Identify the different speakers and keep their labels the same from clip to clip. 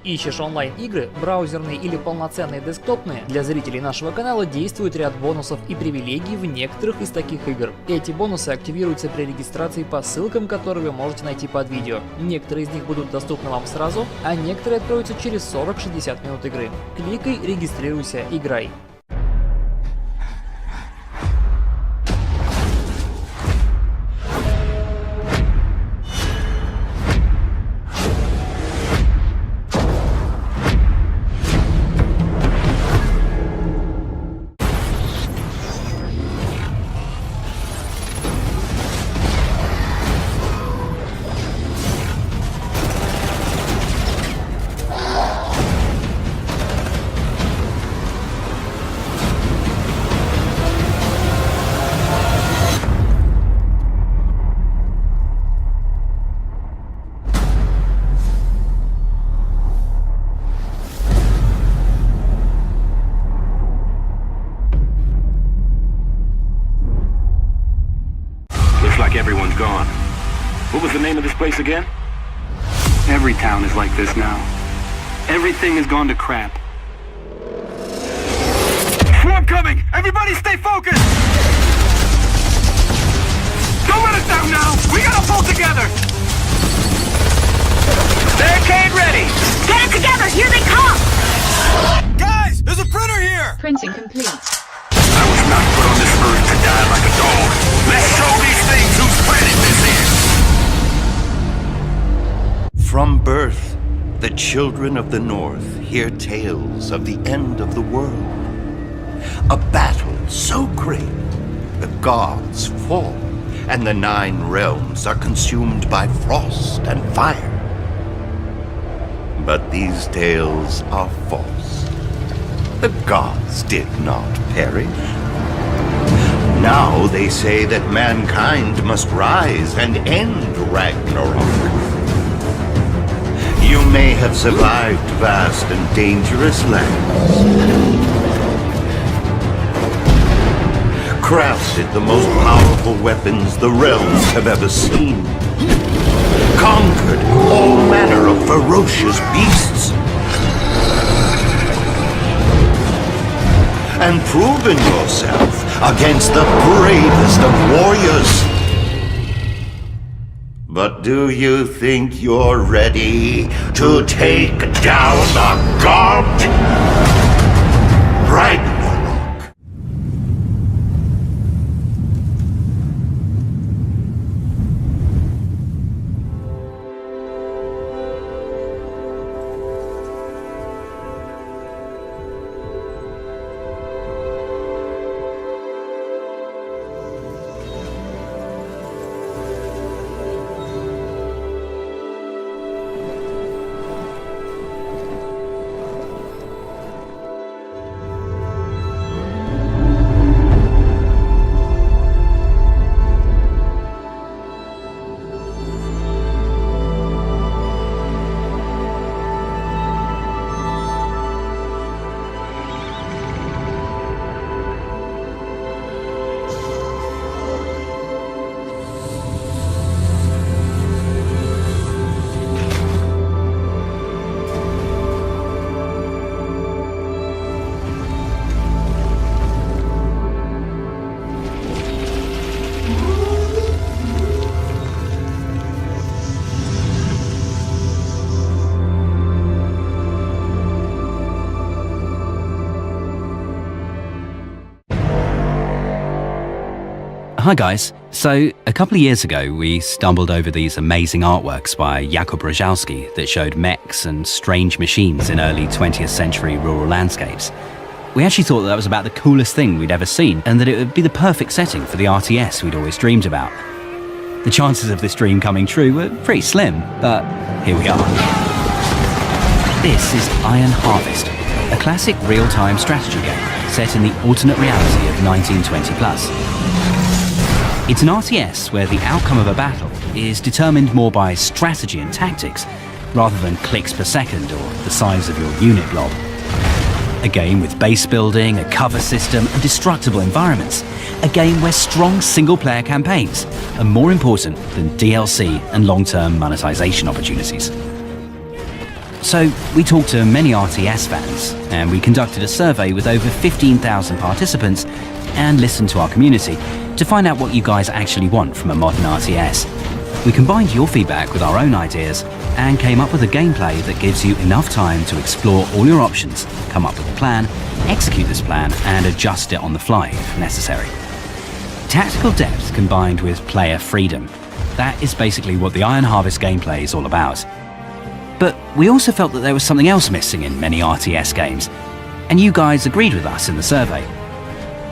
Speaker 1: Ищешь онлайн-игры, браузерные или полноценные десктопные? Для зрителей нашего канала действует ряд бонусов и привилегий в некоторых из таких игр. Эти бонусы активируются при регистрации по ссылкам, которые вы можете найти под видео. Некоторые из них будут доступны вам сразу, а некоторые откроются через 40-60 минут игры. Кликай, регистрируйся, играй.
Speaker 2: Everyone's gone. What was the name of this place again? Every town is like this now. Everything has gone to crap. Swarm coming! Everybody stay focused! Don't let us down now! We gotta pull together! Barricade ready!
Speaker 3: Get it together! Here they come!
Speaker 2: Guys! There's a printer here!
Speaker 3: Printing complete.
Speaker 2: I was not put on this earth to die like a dog. Let's show these things whose planet this is!
Speaker 4: From birth, the children of the North hear tales of the end of the world. A battle so great, the gods fall, and the 9 realms are consumed by frost and fire. But these tales are false. The gods did not perish. Now they say that mankind must rise and end Ragnarok. You may have survived vast and dangerous lands, crafted the most powerful weapons the realms have ever seen, conquered all manner of ferocious beasts, and proven yourself against the bravest of warriors. But do you think you're ready to take down the god? Ragnarok.
Speaker 5: Hi guys, so a couple of years ago we stumbled over these amazing artworks by Jakub Rojałski that showed mechs and strange machines in early 20th century rural landscapes. We actually thought that was about the coolest thing we'd ever seen and that it would be the perfect setting for the RTS we'd always dreamed about. The chances of this dream coming true were pretty slim, but here we are. This is Iron Harvest, a classic real-time strategy game set in the alternate reality of 1920+. It's an RTS where the outcome of a battle is determined more by strategy and tactics rather than clicks per second or the size of your unit blob. A game with base building, a cover system and destructible environments. A game where strong single-player campaigns are more important than DLC and long-term monetization opportunities. So we talked to many RTS fans, and we conducted a survey with over 15,000 participants and listened to our community to find out what you guys actually want from a modern RTS. We combined your feedback with our own ideas and came up with a gameplay that gives you enough time to explore all your options, come up with a plan, execute this plan, and adjust it on the fly if necessary. Tactical depth combined with player freedom. That is basically what the Iron Harvest gameplay is all about. But we also felt that there was something else missing in many RTS games, and you guys agreed with us in the survey.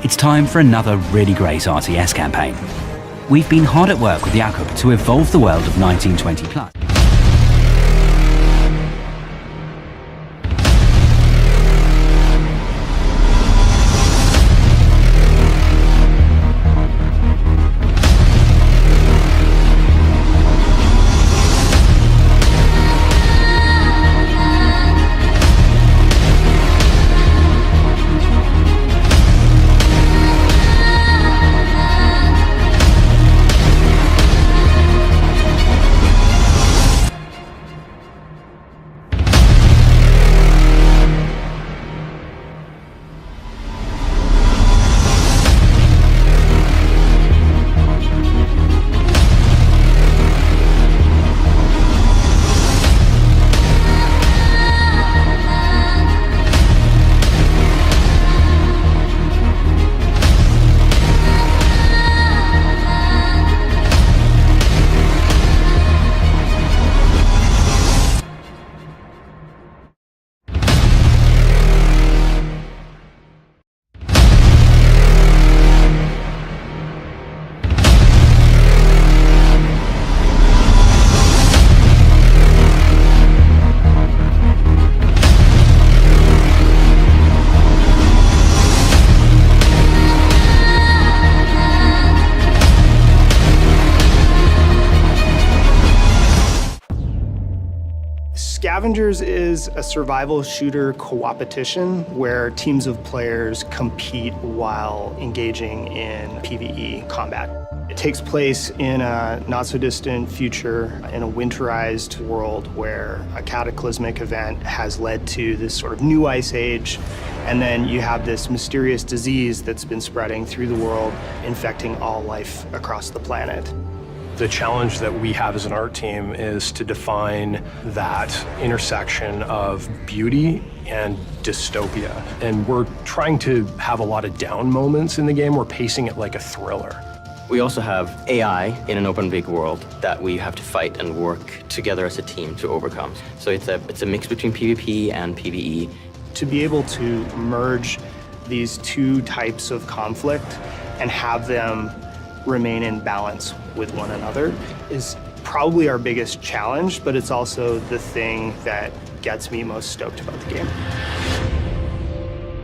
Speaker 5: It's time for another really great RTS campaign. We've been hard at work with Jakub to evolve the world of 1920+.
Speaker 6: Scavengers is a survival shooter co-opetition where teams of players compete while engaging in PvE combat. It takes place in a not-so-distant future in a winterized world where a cataclysmic event has led to this sort of new ice age, and then you have this mysterious disease that's been spreading through the world, infecting all life across the planet.
Speaker 7: The challenge that we have as an art team is to define that intersection of beauty and dystopia. And we're trying to have a lot of down moments in the game. We're pacing it like a thriller.
Speaker 8: We also have AI in an open big world that we have to fight and work together as a team to overcome. So it's a mix between PvP and PvE.
Speaker 6: To be able to merge these two types of conflict and have them remain in balance with one another is probably our biggest challenge, but it's also the thing that gets me most stoked about the game.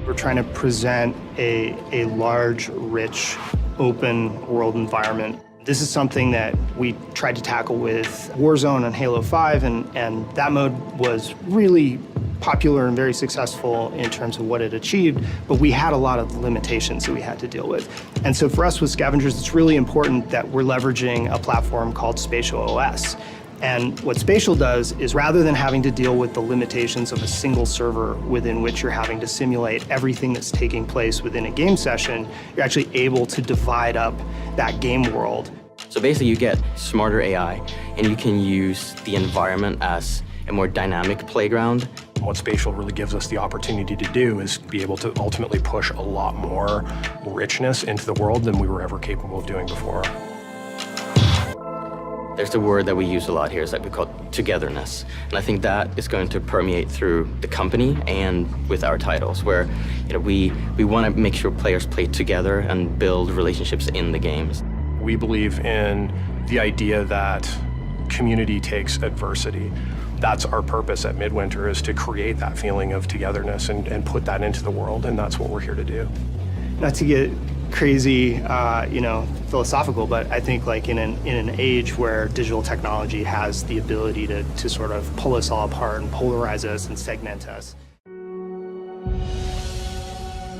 Speaker 6: We're trying to present a large, rich, open world environment. This is something that we tried to tackle with Warzone and Halo 5, and that mode was really popular and very successful in terms of what it achieved, but we had a lot of limitations that we had to deal with. And so for us with Scavengers, it's really important that we're leveraging a platform called Spatial OS. And what Spatial does is rather than having to deal with the limitations of a single server within which you're having to simulate everything that's taking place within a game session, you're actually able to divide up that game world.
Speaker 8: So basically you get smarter AI and you can use the environment as a more dynamic playground.
Speaker 7: What Spatial really gives us the opportunity to do is be able to ultimately push a lot more richness into the world than we were ever capable of doing before.
Speaker 8: There's a word that we use a lot here is that we call togetherness. And I think that is going to permeate through the company and with our titles, where we want to make sure players play together and build relationships in the games.
Speaker 7: We believe in the idea that community takes adversity. That's our purpose at Midwinter, is to create that feeling of togetherness and put that into the world, and that's what we're here to do.
Speaker 6: Not to get crazy, philosophical, but I think like in an age where digital technology has the ability to sort of pull us all apart and polarize us and segment us.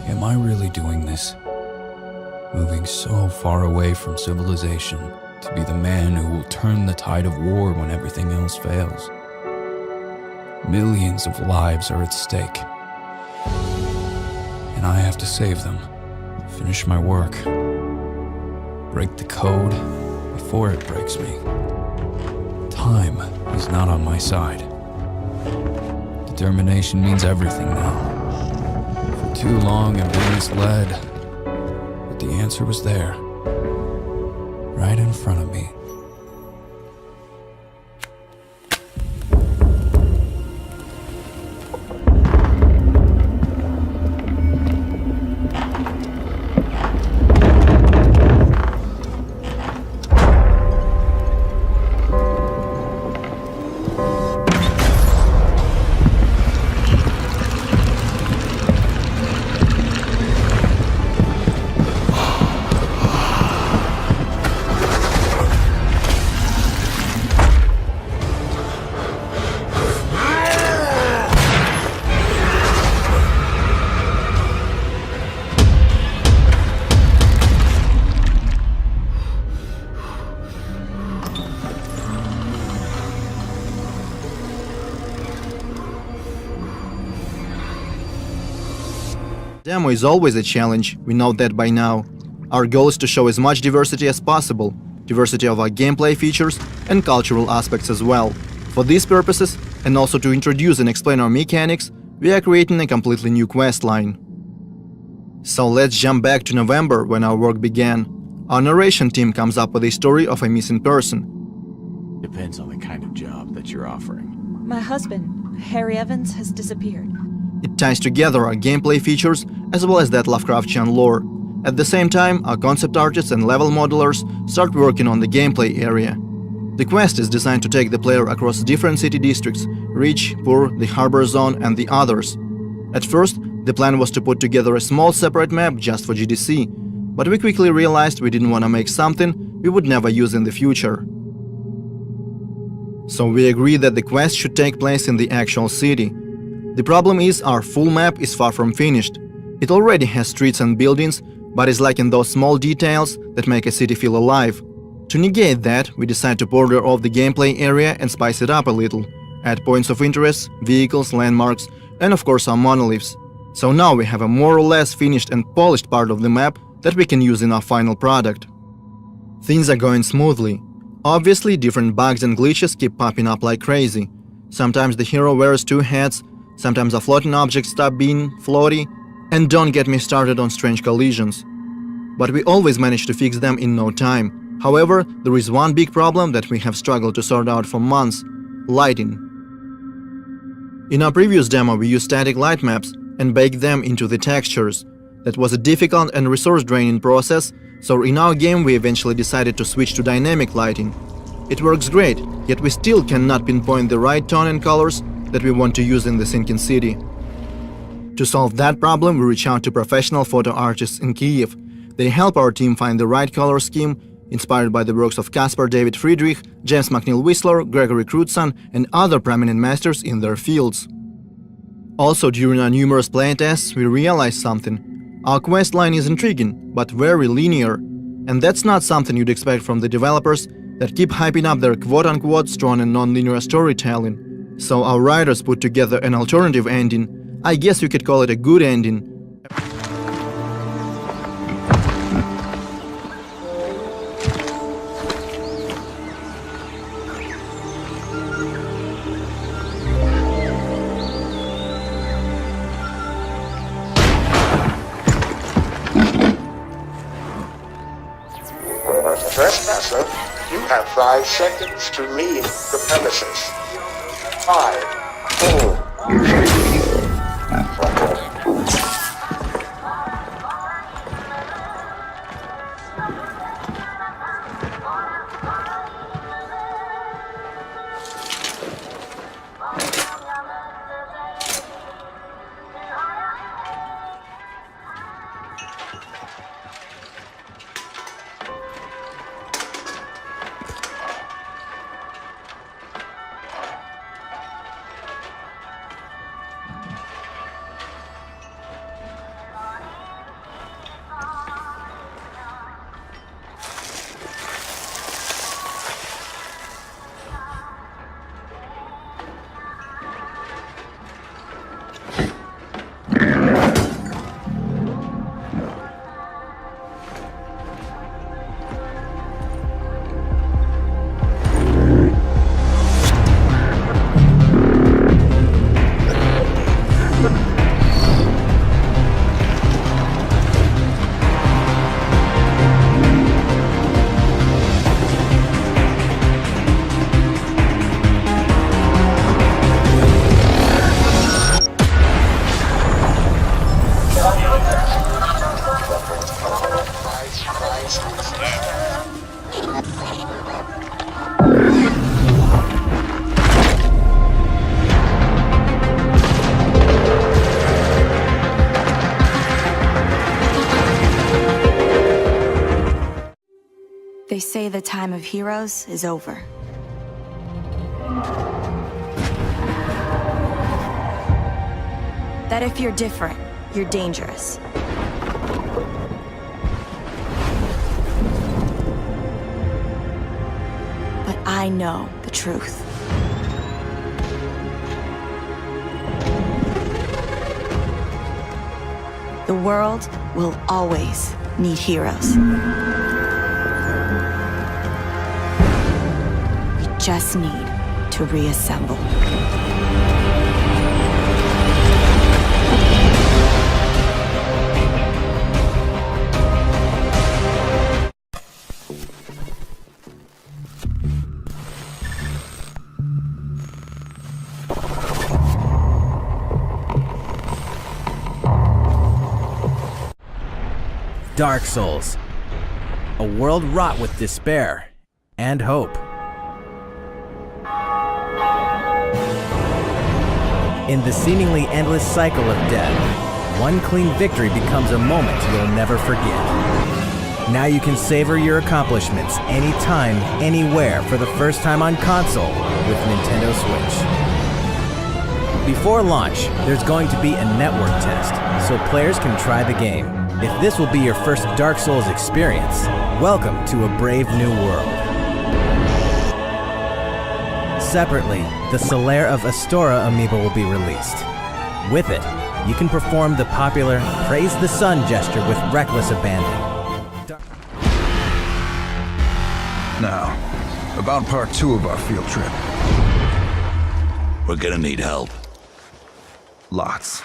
Speaker 9: Am I really doing this? Moving so far away from civilization to be the man who will turn the tide of war when everything else fails. Millions of lives are at stake. And I have to save them, finish my work, break the code before it breaks me. Time is not on my side. Determination means everything now. For too long I've been misled, but the answer was there, right in front of me.
Speaker 10: Demo is always a challenge, we know that by now. Our goal is to show as much diversity as possible, diversity of our gameplay features and cultural aspects as well. For these purposes, and also to introduce and explain our mechanics, we are creating a completely new quest line. So let's jump back to November when our work began. Our narration team comes up with a story of a missing person.
Speaker 11: Depends on the kind of job that you're offering.
Speaker 12: My husband, Harry Evans, has disappeared.
Speaker 10: It ties together our gameplay features as well as that Lovecraftian lore. At the same time, our concept artists and level modelers start working on the gameplay area. The quest is designed to take the player across different city districts: Rich, Poor, the Harbor Zone and the others. At first, the plan was to put together a small separate map just for GDC, but we quickly realized we didn't want to make something we would never use in the future. So we agreed that the quest should take place in the actual city. The problem is our full map is far from finished. It already has streets and buildings, but is lacking those small details that make a city feel alive. To negate that, we decide to border off the gameplay area and spice it up a little, add points of interest, vehicles, landmarks, and of course our monoliths. So now we have a more or less finished and polished part of the map that we can use in our final product. Things are going smoothly. Obviously, different bugs and glitches keep popping up like crazy. Sometimes the hero wears two hats, sometimes a floating object stop being floaty, and don't get me started on strange collisions. But we always manage to fix them in no time. However, there is one big problem that we have struggled to sort out for months: lighting. In our previous demo we used static light maps and baked them into the textures. That was a difficult and resource-draining process, so in our game we eventually decided to switch to dynamic lighting. It works great, yet we still cannot pinpoint the right tone and colors that we want to use in the sinking city. To solve that problem, we reach out to professional photo artists in Kyiv. They help our team find the right color scheme, inspired by the works of Caspar David Friedrich, James McNeill Whistler, Gregory Crutzen, and other prominent masters in their fields. Also, during our numerous playtests, we realized something. Our quest line is intriguing, but very linear. And that's not something you'd expect from the developers that keep hyping up their quote-unquote strong and non-linear storytelling. So our writers put together an alternative ending. I guess you could call it a good ending.
Speaker 13: Trespasser, you have 5 seconds to leave the premises. 5, 4, 3.
Speaker 3: They say the time of heroes is over. That if you're different, you're dangerous. But I know the truth. The world will always need heroes. Just need to reassemble.
Speaker 14: Dark Souls. A world wrought with despair and hope. In the seemingly endless cycle of death, one clean victory becomes a moment you'll never forget. Now you can savor your accomplishments anytime, anywhere for the first time on console with Nintendo Switch. Before launch, there's going to be a network test, so players can try the game. If this will be your first Dark Souls experience, welcome to a brave new world. Separately, the Solaire of Astora amiibo will be released. With it, you can perform the popular Praise the Sun gesture with reckless abandon.
Speaker 15: Now, about part 2 of our field trip.
Speaker 16: We're gonna need help.
Speaker 15: Lots.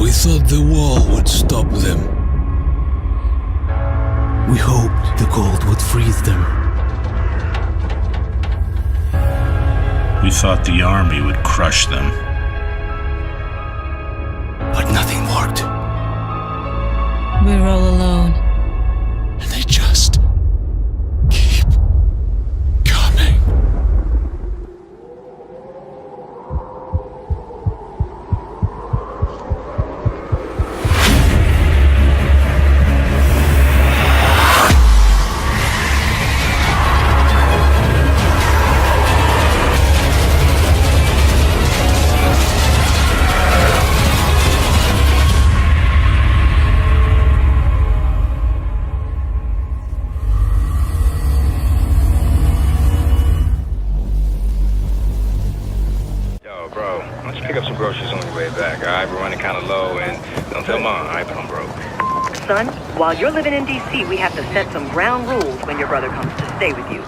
Speaker 9: We thought the wall would stop them.
Speaker 16: We hoped the cold would freeze them.
Speaker 17: We thought the army would crush them.
Speaker 16: But nothing worked.
Speaker 18: We're all alone.
Speaker 9: And they just keep coming.
Speaker 19: come on, I am broke.
Speaker 20: Son, while you're living in D.C., we have to set some ground rules when your brother comes to stay with you.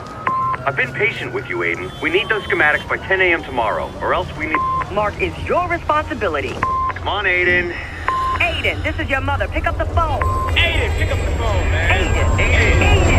Speaker 19: I've been patient with you, Aiden. We need those schematics by 10 a.m. tomorrow, or else we need...
Speaker 20: Mark, is your responsibility.
Speaker 19: Come on, Aiden.
Speaker 20: Aiden, this is your mother. Pick up the phone.
Speaker 19: Aiden, pick up the phone, man.
Speaker 20: Aiden.
Speaker 19: Aiden.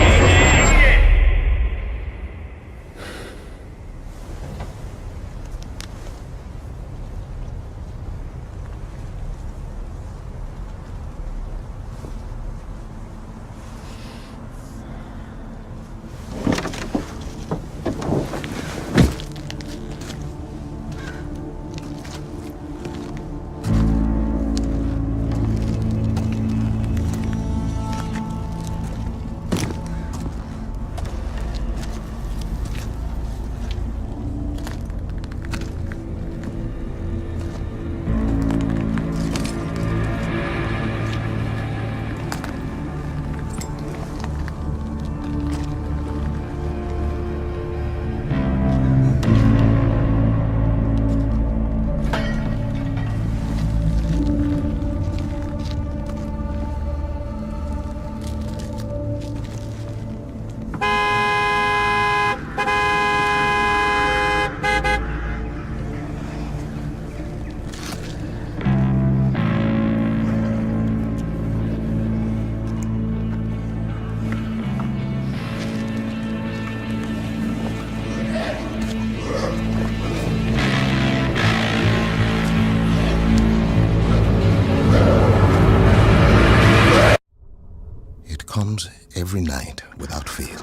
Speaker 21: Comes every night without fail.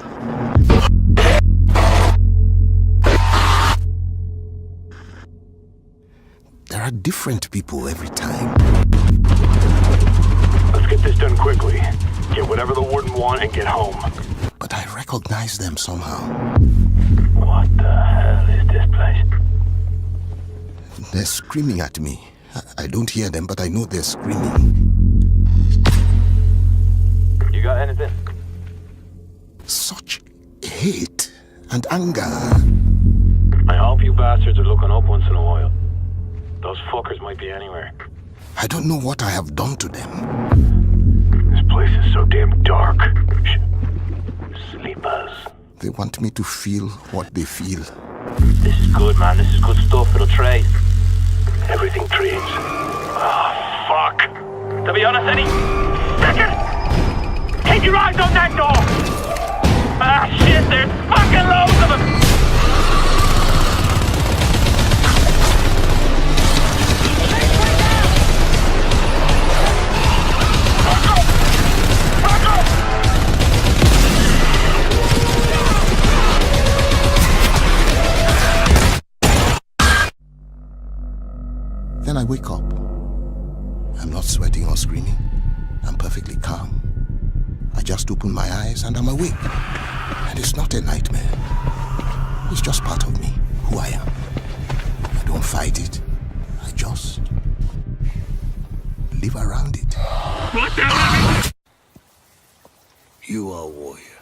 Speaker 21: There are different people every time.
Speaker 19: Let's get this done quickly. Get whatever the warden want and get home.
Speaker 21: But I recognize them somehow.
Speaker 19: What the hell is this place?
Speaker 21: They're screaming at me. I don't hear them, but I know they're screaming.
Speaker 19: You got anything?
Speaker 21: Such hate and anger.
Speaker 19: I hope you bastards are looking up once in a while. Those fuckers might be anywhere.
Speaker 21: I don't know what I have done to them.
Speaker 19: This place is so damn dark. Sleepers.
Speaker 21: They want me to feel what they feel.
Speaker 19: This is good, man. This is good stuff. It'll trade. Everything trades. Oh, fuck. To be honest, any second, keep your eyes on that door. Ah, shit, there's fucking loads of them.
Speaker 21: Then I wake up. I'm not sweating or screaming. I'm perfectly calm. I just open my eyes and I'm awake. And it's not a nightmare. It's just part of me, who I am. I don't fight it. I just live around it.
Speaker 19: What the hell?
Speaker 16: You are a warrior.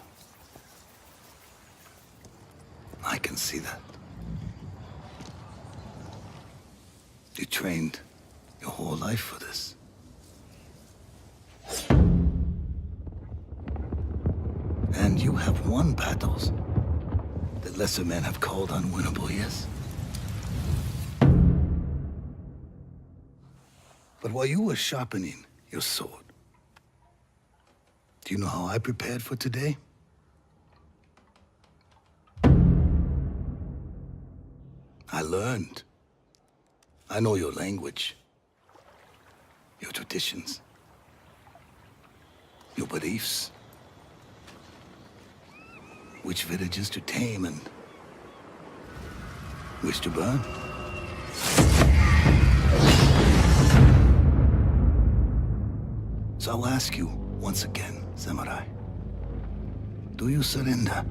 Speaker 16: I can see that. You trained your whole life for this. And you have won battles that lesser men have called unwinnable, yes? But while you were sharpening your sword, do you know how I prepared for today? I learned. I know your language, your traditions, your beliefs, which villages to tame and which to burn. So I'll ask you once again, Samurai, do you surrender?